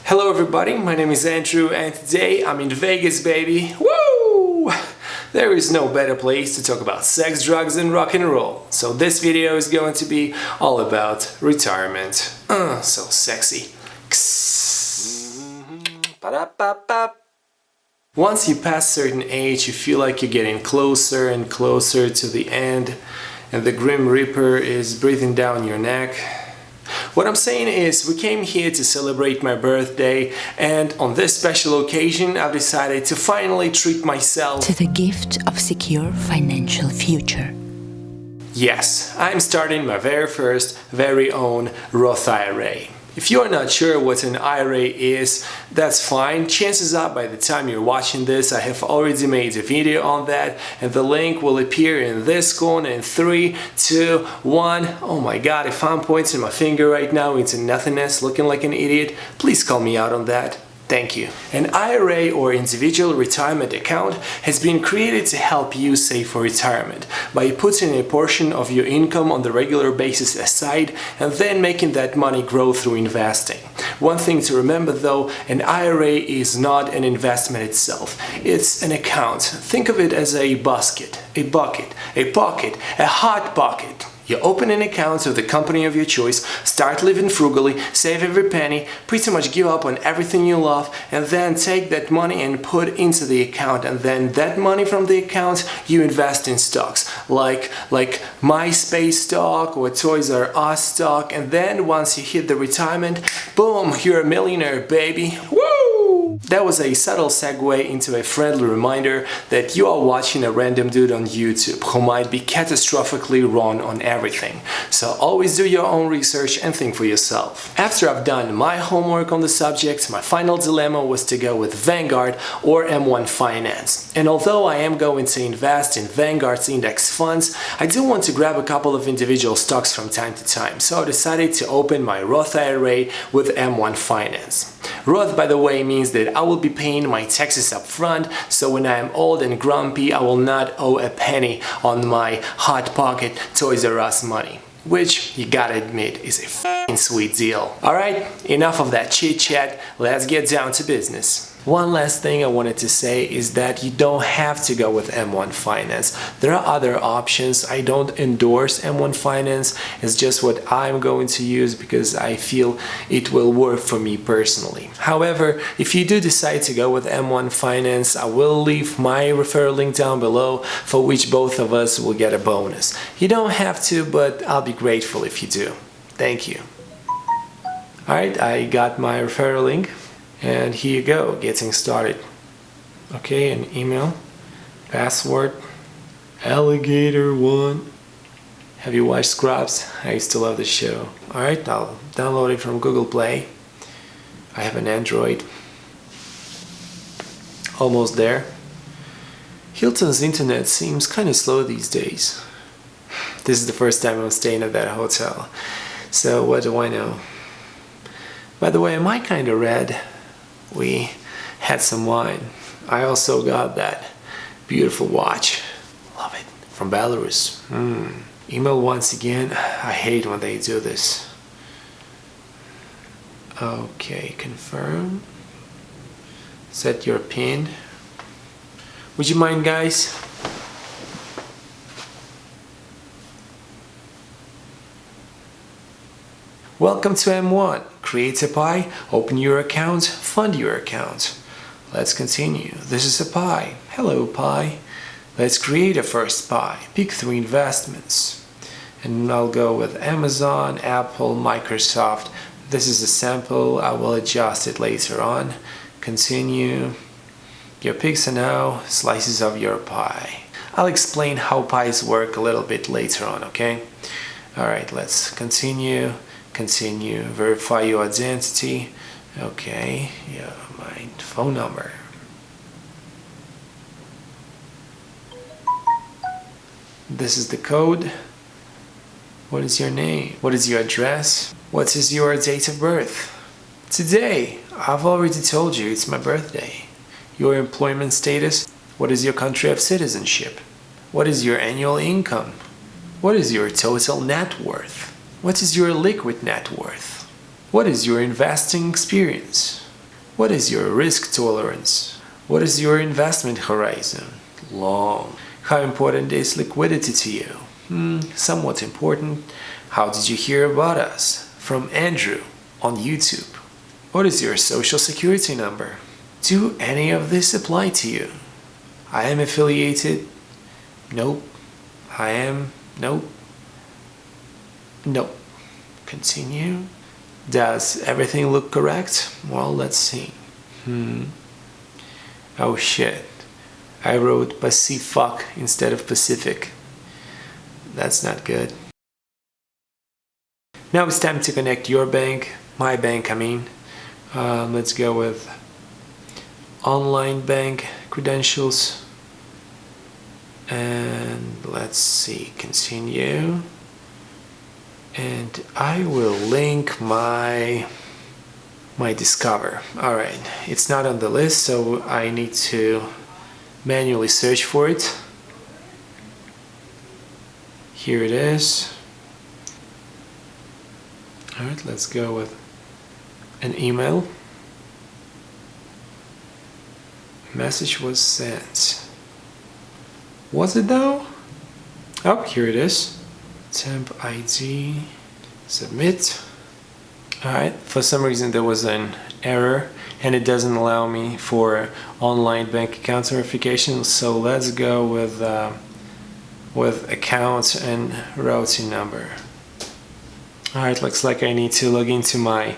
Hello everybody, my name is Andrew and today I'm in Vegas, baby. Woo! There is no better place to talk about sex, drugs and rock and roll. So this video is going to be all about retirement. So sexy. Once you pass a certain age, you feel like you're getting closer and closer to the end and the Grim Reaper is breathing down your neck. What I'm saying is, we came here to celebrate my birthday, and on this special occasion I've decided to finally treat myself to the gift of secure financial future. Yes, I'm starting my very first, very own Roth IRA. If you're not sure what an IRA is, that's fine. Chances are by the time you're watching this, I have already made a video on that, and the link will appear in this corner in 3, 2, 1. Oh my god, if I'm pointing my finger right now into nothingness looking like an idiot, please call me out on that. Thank you. An IRA or individual retirement account has been created to help you save for retirement by putting a portion of your income on the regular basis aside and then making that money grow through investing. One thing to remember though, an IRA is not an investment itself. It's an account. Think of it as a basket, a bucket, a pocket, a hot pocket. You open an account with the company of your choice, start living frugally, save every penny, pretty much give up on everything you love, and then take that money and put into the account, and then that money from the account you invest in stocks like MySpace stock or Toys R Us stock, and then once you hit the retirement, boom, you're a millionaire, baby. Woo! That was a subtle segue into a friendly reminder that you are watching a random dude on YouTube who might be catastrophically wrong on everything. So always do your own research and think for yourself. After I've done my homework on the subject, my final dilemma was to go with Vanguard or M1 Finance. And although I am going to invest in Vanguard's index funds, I do want to grab a couple of individual stocks from time to time. So I decided to open my Roth IRA with M1 Finance. Roth, by the way, means that I will be paying my taxes up front, so when I am old and grumpy, I will not owe a penny on my hot pocket Toys R Us money, which, you gotta admit, is a f***ing sweet deal. Alright, enough of that chit chat, let's get down to business. One last thing I wanted to say is that you don't have to go with M1 Finance. There are other options. I don't endorse M1 Finance. It's just what I'm going to use because I feel it will work for me personally. However, if you do decide to go with M1 Finance, I will leave my referral link down below for which both of us will get a bonus. You don't have to, but I'll be grateful if you do. Thank you. Alright, I got my referral link. And here you go, getting started. Okay, an email, password, alligator1. Have you watched Scrubs? I used to love the show. Alright, I'll download it from Google Play. I have an Android. Almost there. Hilton's internet seems kind of slow these days. This is the first time I'm staying at that hotel. So what do I know? By the way, am I kind of red? We had some wine. I also got that beautiful watch. Love it. From Belarus. Email once again. I hate when they do this. Okay, confirm. Set your PIN. Would you mind, guys? Welcome to M1. Create a pie, open your account, fund your account. Let's continue. This is a pie. Hello, pie. Let's create a first pie. Pick 3 investments. And I'll go with Amazon, Apple, Microsoft. This is a sample. I will adjust it later on. Continue. Your picks are now slices of your pie. I'll explain how pies work a little bit later on, okay? Alright, let's continue. Continue, verify your identity. Okay, yeah, my phone number. This is the code. What is your name? What is your address? What is your date of birth? Today, I've already told you it's my birthday. Your employment status. What is your country of citizenship? What is your annual income? What is your total net worth? What is your liquid net worth? What is your investing experience? What is your risk tolerance? What is your investment horizon? Long. How important is liquidity to you? Somewhat important. How did you hear about us? From Andrew on YouTube. What is your social security number? Do any of this apply to you? I am affiliated. Nope. I am. Nope. Nope. Continue. Does everything look correct? Well, let's see. Oh shit. I wrote Pacific instead of Pacific. That's not good. Now it's time to connect your bank, my bank I mean. Let's go with online bank credentials. And let's see, continue. And I will link my Discover. Alright, it's not on the list, so I need to manually search for it. Here it is. Alright, let's go with an email. Message was sent. Was it though? Oh, here it is. Temp ID. Submit. Alright, for some reason there was an error and it doesn't allow me for online bank account verification, so let's go with account and routing number. Alright, looks like I need to log into my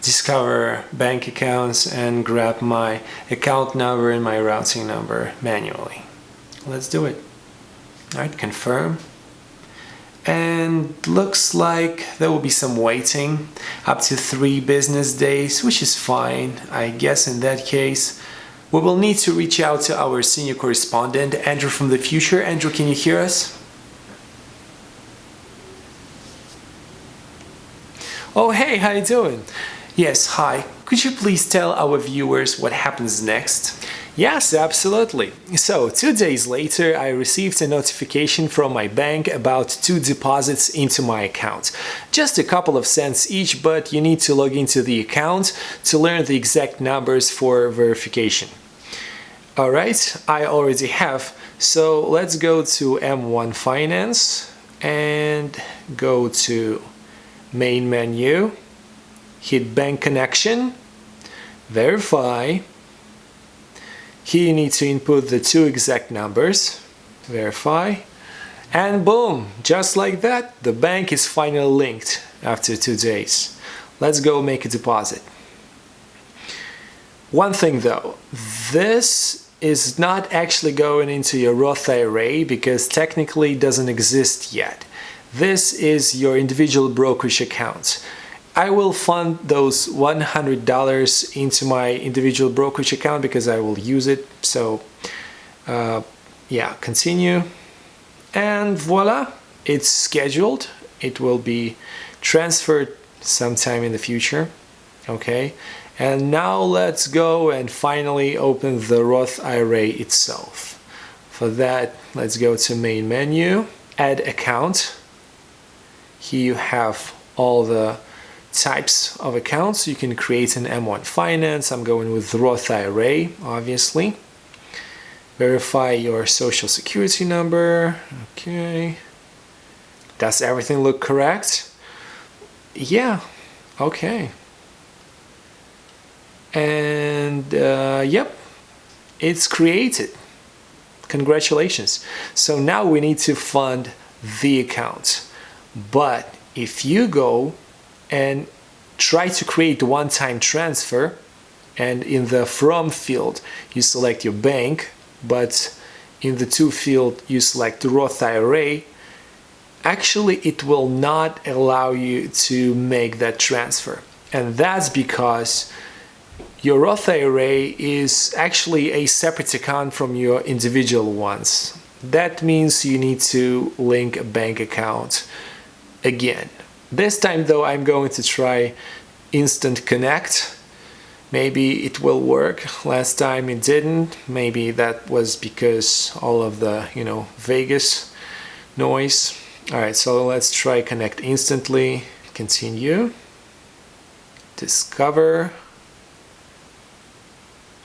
Discover bank accounts and grab my account number and my routing number manually. Let's do it. Alright, confirm. And looks like there will be some waiting, up to 3 business days, which is fine. I guess in that case we will need to reach out to our senior correspondent, Andrew from the future. Andrew, can you hear us? Oh hey, how you doing? Yes, hi. Could you please tell our viewers what happens next? Yes, absolutely. So, 2 days later, I received a notification from my bank about 2 deposits into my account. Just a couple of cents each, but you need to log into the account to learn the exact numbers for verification. Alright, I already have. So, let's go to M1 Finance and go to Main menu, hit Bank Connection, Verify. Here you need to input the 2 exact numbers, verify, and boom, just like that, the bank is finally linked after 2 days. Let's go make a deposit. One thing though, this is not actually going into your Roth IRA because technically it doesn't exist yet. This is your individual brokerage account. I will fund those $100 into my individual brokerage account because I will use it. So yeah, continue. And voila, it's scheduled. It will be transferred sometime in the future. Okay. And now let's go and finally open the Roth IRA itself. For that, let's go to Main menu, Add Account. Here you have all the types of accounts. You can create an M1 Finance. I'm going with Roth IRA, obviously. Verify your social security number. Okay. Does everything look correct? Yeah. Okay. And yep, it's created. Congratulations. So now we need to fund the account. But if you go and try to create one-time transfer, and in the From field you select your bank, but in the To field you select the Roth IRA, actually it will not allow you to make that transfer. And that's because your Roth IRA is actually a separate account from your individual ones. That means you need to link a bank account again. This time though, I'm going to try Instant Connect. Maybe it will work. Last time it didn't. Maybe that was because all of the, Vegas noise. Alright, so let's try Connect Instantly. Continue. Discover.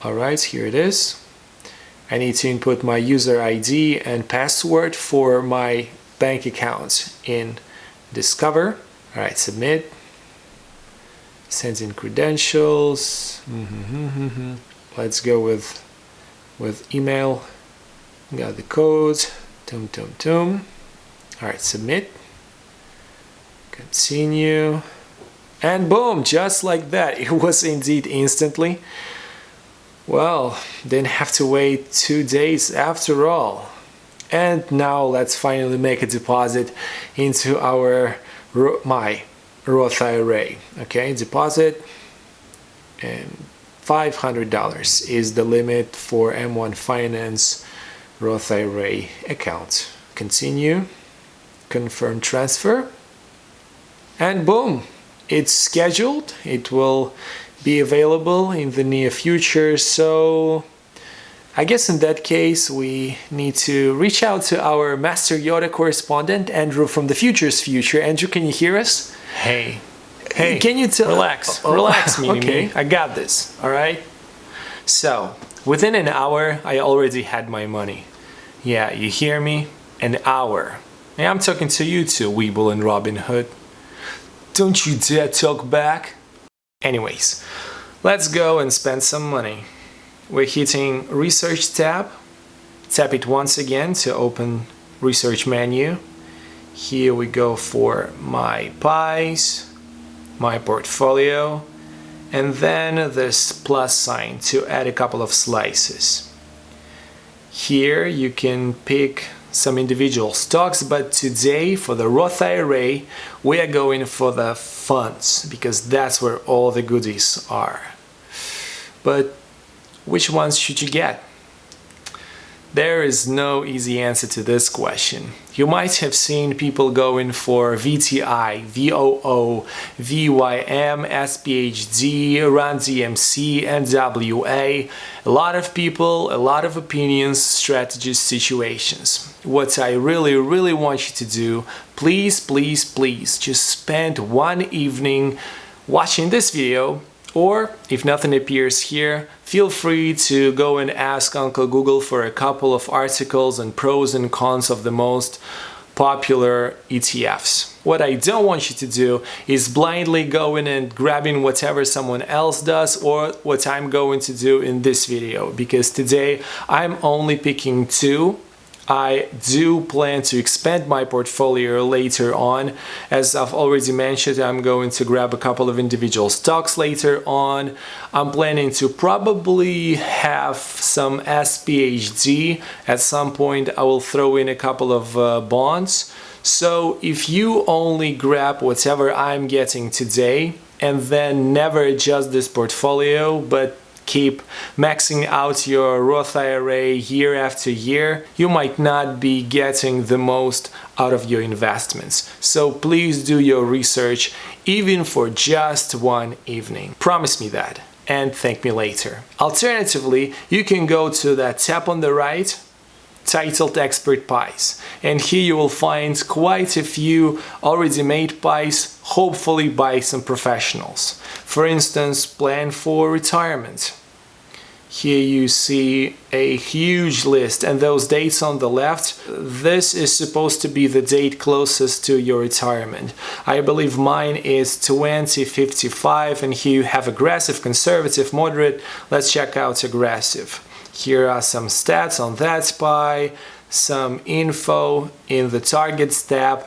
Alright, here it is. I need to input my user ID and password for my bank account in Discover. Alright, submit. Send in credentials. Let's go with email. Got the code. Alright, submit. Continue. And boom, just like that. It was indeed instantly. Well, didn't have to wait 2 days after all. And now let's finally make a deposit into my Roth IRA. Okay, deposit, and $500 is the limit for M1 Finance Roth IRA account. Continue, confirm transfer, and boom, it's scheduled. It will be available in the near future. So I guess in that case we need to reach out to our Master Yoda correspondent, Andrew from the future's future. Andrew, can you hear us? Hey, Can you tell? relax, Relax, Mini. okay. I got this. All right. So within an hour, I already had my money. Yeah, you hear me? An hour. Yeah, I'm talking to you two, Weeble and Robin Hood. Don't you dare talk back. Anyways, let's go and spend some money. We're hitting Research tab. Tap it once again to open Research menu. Here we go for my pies, my portfolio, and then this plus sign to add a couple of slices. Here you can pick some individual stocks, but today for the Roth IRA we are going for the funds because that's where all the goodies are. But which ones should you get? There is no easy answer to this question. You might have seen people going for VTI, VOO, VYM, SPHD, Run DMC, NWA. A lot of people, a lot of opinions, strategies, situations. What I really want you to do, please just spend one evening watching this video. Or, if nothing appears here, feel free to go and ask Uncle Google for a couple of articles on pros and cons of the most popular ETFs. What I don't want you to do is blindly go in and grabbing whatever someone else does or what I'm going to do in this video, because today I'm only picking two. I do plan to expand my portfolio later on. As I've already mentioned, I'm going to grab a couple of individual stocks later on. I'm planning to probably have some SPHD. At some point I will throw in a couple of bonds. So if you only grab whatever I'm getting today and then never adjust this portfolio, but keep maxing out your Roth IRA year after year, you might not be getting the most out of your investments. So please do your research, even for just one evening. Promise me that and thank me later. Alternatively, you can go to that tab on the right titled Expert Pies, and here you will find quite a few already made pies, hopefully by some professionals. For instance, plan for retirement. Here you see a huge list, and those dates on the left, this is supposed to be the date closest to your retirement. I believe mine is 2055, and here you have aggressive, conservative, moderate. Let's check out aggressive. Here are some stats on that pie, some info in the targets tab.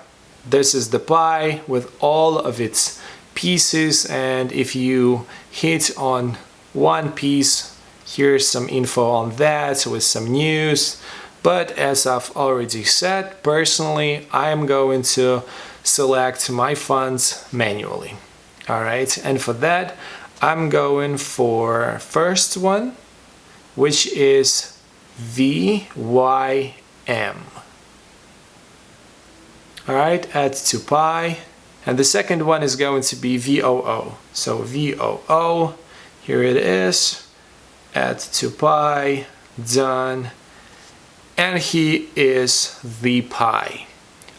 This is the pie with all of its pieces, and if you hit on one piece, here's some info on that with some news. But as I've already said, personally, I'm going to select my funds manually. All right, and for that, I'm going for first one, which is VYM. All right, add to pie. And the second one is going to be VOO. So VOO, here it is. Add to pie, done. And here is the pie.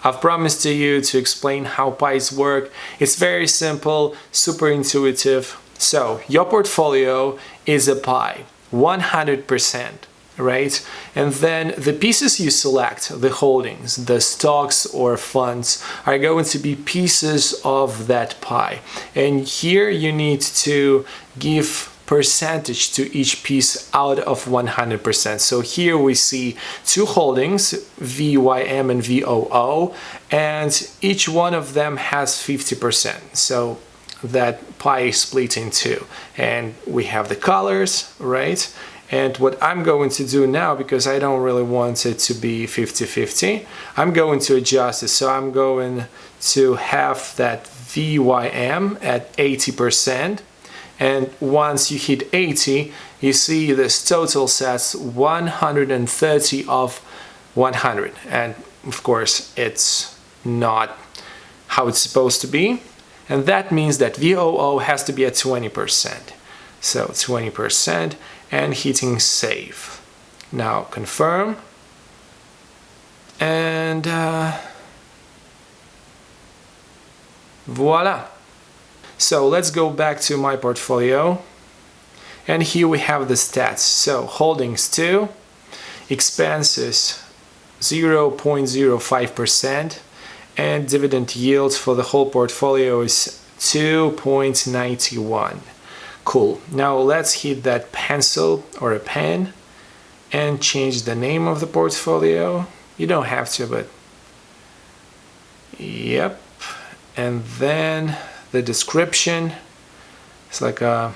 I've promised to you to explain how pies work. It's very simple, super intuitive. So your portfolio is a pie. 100%, right? And then the pieces you select, the holdings, the stocks or funds, are going to be pieces of that pie. And here you need to give percentage to each piece out of 100%. So here we see two holdings, VYM and VOO, and each one of them has 50%. So that pie is split in two. And we have the colors, right? And what I'm going to do now, because I don't really want it to be 50-50, I'm going to adjust it. So I'm going to have that VYM at 80%. And once you hit 80, you see this total says 130 of 100. And of course, it's not how it's supposed to be. And that means that VOO has to be at 20%. So 20% and hitting save. Now confirm. And voila. So let's go back to my portfolio, and here we have the stats. So holdings 2, expenses 0.05%, and dividend yield for the whole portfolio is 2.91. Cool. Now let's hit that pencil or a pen and change the name of the portfolio. You don't have to, but yep. And then the description is like a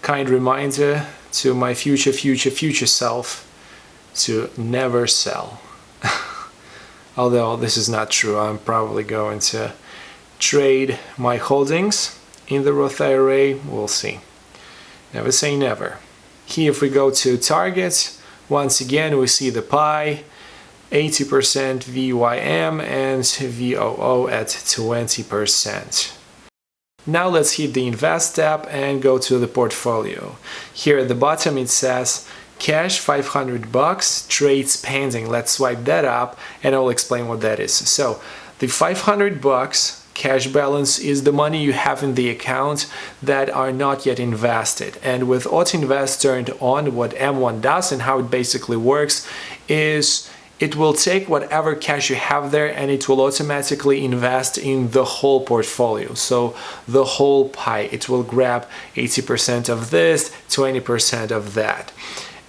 kind reminder to my future self to never sell. Although this is not true, I'm probably going to trade my holdings in the Roth IRA. We'll see. Never say never. Here, if we go to targets, once again we see the pie, 80% VYM and VOO at 20%. Now let's hit the Invest tab and go to the portfolio. Here at the bottom it says cash $500, trades pending. Let's swipe that up and I'll explain what that is. So the $500 cash balance is the money you have in the account that are not yet invested. And with Auto Invest turned on, what M1 does and how it basically works is it will take whatever cash you have there and it will automatically invest in the whole portfolio. So the whole pie, it will grab 80% of this, 20% of that.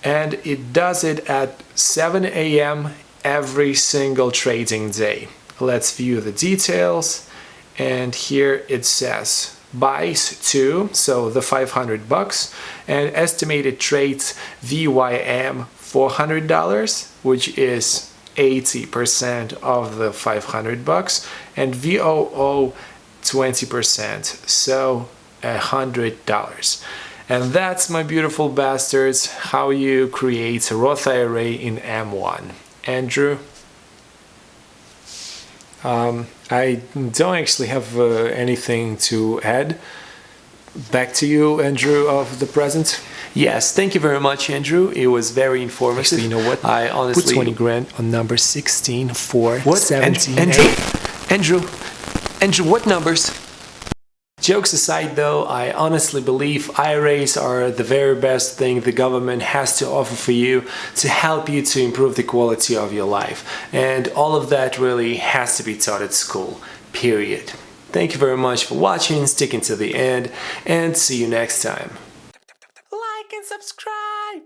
And it does it at 7 a.m. every single trading day. Let's view the details. And here it says buys 2, so the $500, and estimated trades VYM $400, which is 80% of the $500, and VOO 20%, so $100. And that's, my beautiful bastards, how you create a Roth IRA in M1. Andrew? I don't actually have anything to add. Back to you, Andrew, of the present. Yes, thank you very much, Andrew. It was very informative. Actually, you know what? I honestly put 20 grand on number 16, 4, what? 17, Andrew, what numbers? Jokes aside though, I honestly believe IRAs are the very best thing the government has to offer for you to help you to improve the quality of your life. And all of that really has to be taught at school, period. Thank you very much for watching, sticking to the end, and see you next time. Like and subscribe!